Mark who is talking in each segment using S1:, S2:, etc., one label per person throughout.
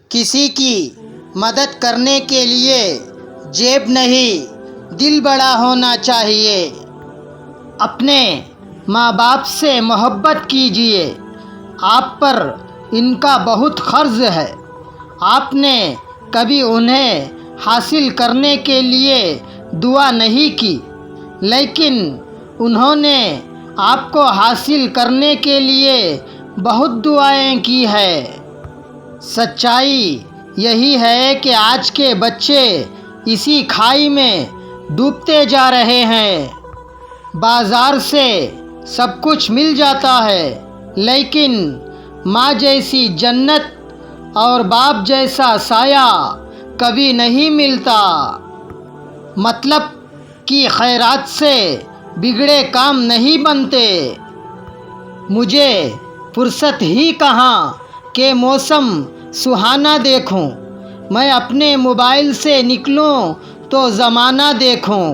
S1: کسی کی مدد کرنے کے لیے جیب نہیں، دل بڑا ہونا چاہیے۔ اپنے ماں باپ سے محبت کیجیے، آپ پر ان کا بہت قرض ہے۔ آپ نے کبھی انہیں حاصل کرنے کے لیے دعا نہیں کی، لیکن انہوں نے آپ کو حاصل کرنے کے لیے بہت دعائیں کی ہیں۔ سچائی یہی ہے کہ آج کے بچے اسی کھائی میں ڈوبتے جا رہے ہیں۔ بازار سے سب کچھ مل جاتا ہے، لیکن ماں جیسی جنت اور باپ جیسا سایہ کبھی نہیں ملتا۔ مطلب کی خیرات سے بگڑے کام نہیں بنتے۔ مجھے فرصت ہی کہاں کہ موسم سہانا دیکھوں، میں اپنے موبائل سے نکلوں تو زمانہ دیکھوں۔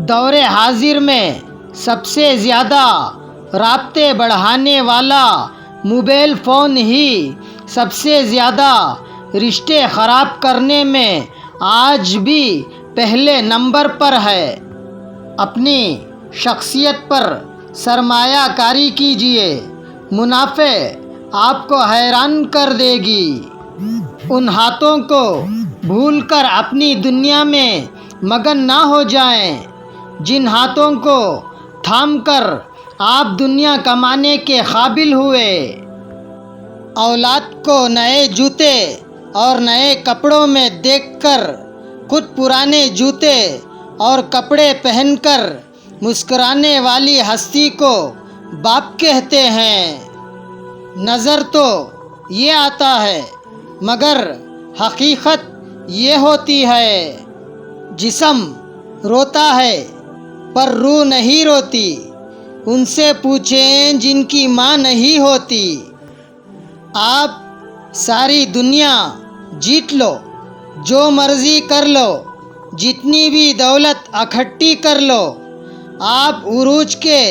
S1: دور حاضر میں سب سے زیادہ رابطے بڑھانے والا موبائل فون ہی سب سے زیادہ رشتے خراب کرنے میں آج بھی پہلے نمبر پر ہے۔ اپنی شخصیت پر سرمایہ کاری کیجیے، منافع آپ کو حیران کر دے گی۔ ان ہاتھوں کو بھول کر اپنی دنیا میں مگن نہ ہو جائیں، جن ہاتھوں کو تھام کر آپ دنیا کمانے کے قابل ہوئے۔ اولاد کو نئے جوتے اور نئے کپڑوں میں دیکھ کر خود پرانے جوتے اور کپڑے پہن کر مسکرانے والی ہستی کو باپ کہتے ہیں۔ نظر تو یہ آتا ہے، مگر حقیقت یہ ہوتی ہے۔ جسم روتا ہے پر روح نہیں روتی، ان سے پوچھیں جن کی ماں نہیں ہوتی۔ آپ ساری دنیا جیت لو، جو مرضی کر لو، جتنی بھی دولت اکٹھی کر لو، آپ عروج کے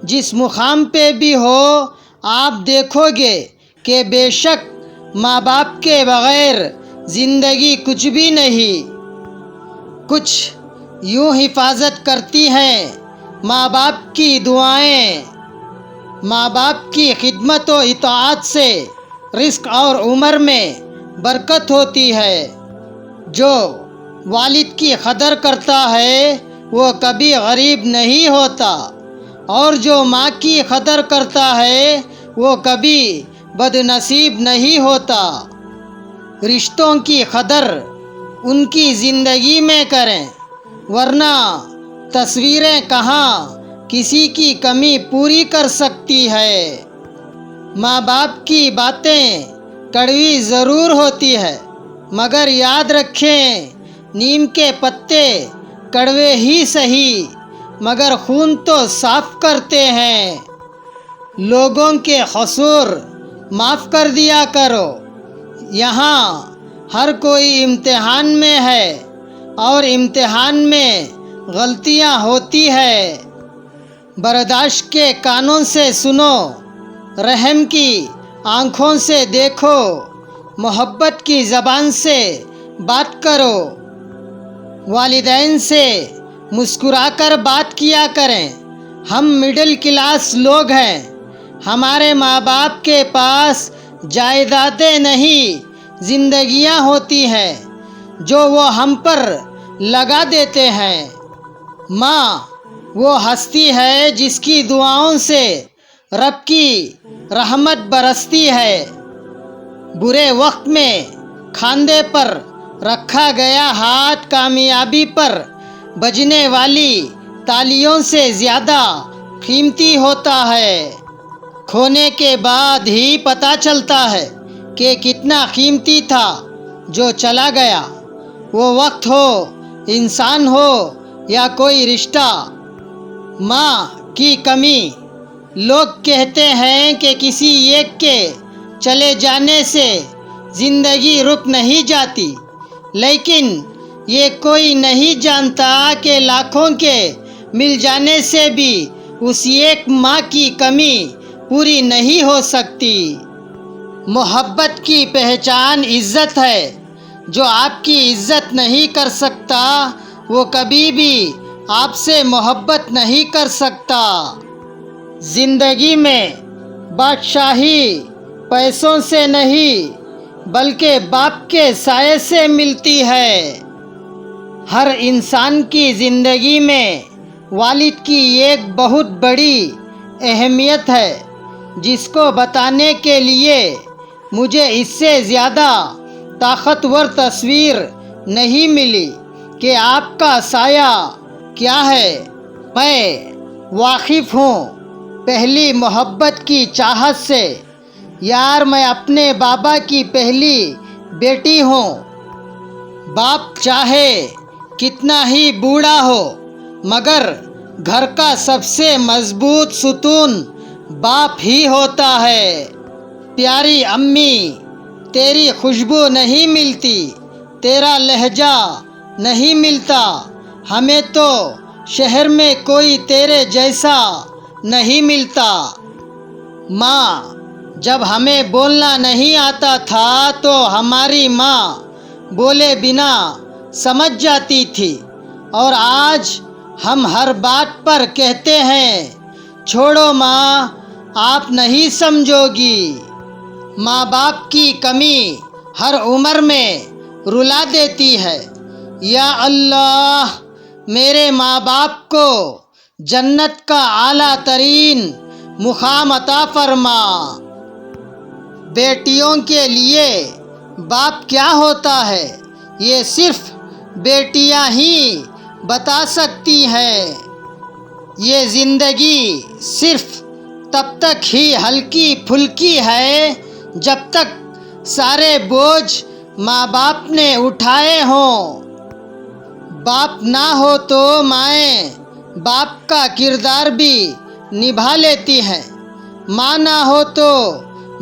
S1: جس مقام پہ بھی ہو، آپ دیکھو گے کہ بے شک ماں باپ کے بغیر زندگی کچھ بھی نہیں۔ کچھ یوں حفاظت کرتی ہیں ماں باپ کی دعائیں۔ ماں باپ کی خدمت و اطاعت سے رزق اور عمر میں برکت ہوتی ہے۔ جو والد کی قدر کرتا ہے وہ کبھی غریب نہیں ہوتا، اور جو ماں کی قدر کرتا ہے وہ کبھی بد نصیب نہیں ہوتا۔ رشتوں کی قدر ان کی زندگی میں کریں، ورنہ تصویریں کہاں کسی کی کمی پوری کر سکتی ہے۔ ماں باپ کی باتیں کڑوی ضرور ہوتی ہے، مگر یاد رکھیں نیم کے پتے کڑوے ہی سہی، مگر خون تو صاف کرتے ہیں۔ لوگوں کے قصور معاف کر دیا کرو، یہاں ہر کوئی امتحان میں ہے اور امتحان میں غلطیاں ہوتی ہیں۔ برداشت کے کانوں سے سنو، رحم کی آنکھوں سے دیکھو، محبت کی زبان سے بات کرو۔ والدین سے مسکرا کر بات کیا کریں۔ ہم مڈل کلاس لوگ ہیں، ہمارے ماں باپ کے پاس جائیدادیں نہیں، زندگیاں ہوتی ہیں جو وہ ہم پر لگا دیتے ہیں۔ ماں وہ ہستی ہے جس کی دعاؤں سے رب کی رحمت برستی ہے۔ برے وقت میں کھاندے پر رکھا گیا ہاتھ کامیابی پر بجنے والی تالیوں سے زیادہ قیمتی ہوتا ہے۔ کھونے کے بعد ہی پتہ چلتا ہے کہ کتنا قیمتی تھا جو چلا گیا، وہ وقت ہو، انسان ہو یا کوئی رشتہ۔ ماں کی کمی، لوگ کہتے ہیں کہ کسی ایک کے چلے جانے سے زندگی رک نہیں جاتی، لیکن یہ کوئی نہیں جانتا کہ لاکھوں کے مل جانے سے بھی اس ایک ماں کی کمی پوری نہیں ہو سکتی۔ محبت کی پہچان عزت ہے۔ جو آپ کی عزت نہیں کر سکتا وہ کبھی بھی آپ سے محبت نہیں کر سکتا۔ زندگی میں بادشاہی پیسوں سے نہیں بلکہ باپ کے سائے سے ملتی ہے۔ ہر انسان کی زندگی میں والد کی ایک بہت بڑی اہمیت ہے، جس کو بتانے کے لیے مجھے اس سے زیادہ طاقتور تصویر نہیں ملی کہ آپ کا سایہ کیا ہے۔ میں واقف ہوں پہلی محبت کی چاہت سے۔ یار میں اپنے بابا کی پہلی بیٹی ہوں۔ باپ چاہے کتنا ہی بوڑھا ہو مگر گھر کا سب سے مضبوط ستون باپ ہی ہوتا ہے۔ پیاری امی، تیری خوشبو نہیں ملتی، تیرا لہجہ نہیں ملتا، ہمیں تو شہر میں کوئی تیرے جیسا نہیں ملتا۔ ماں، جب ہمیں بولنا نہیں آتا تھا تو ہماری ماں بولے بنا سمجھ جاتی تھی، اور آج ہم ہر بات پر کہتے ہیں چھوڑو ماں، آپ نہیں سمجھو گی۔ ماں باپ کی کمی ہر عمر میں رلا دیتی ہے۔ یا اللہ، میرے ماں باپ کو جنت کا اعلیٰ ترین مقام عطا فرما۔ بیٹیوں کے لیے باپ کیا ہوتا ہے یہ صرف بیٹیاں ہی بتا سکتی ہیں۔ یہ زندگی صرف تب تک ہی ہلکی پھلکی ہے جب تک سارے بوجھ ماں باپ نے اٹھائے ہوں۔ باپ نہ ہو تو مائیں باپ کا کردار بھی نبھا لیتی ہیں۔ ماں نہ ہو تو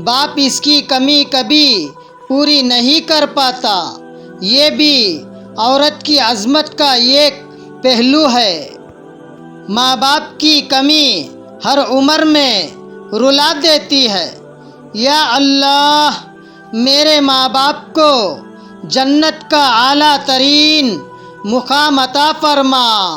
S1: باپ اس کی کمی کبھی پوری نہیں کر پاتا۔ یہ بھی عورت کی عظمت کا ایک پہلو ہے۔ ماں باپ کی کمی ہر عمر میں رلا دیتی ہے۔ یا اللہ، میرے ماں باپ کو جنت کا اعلیٰ ترین مقام عطا فرما۔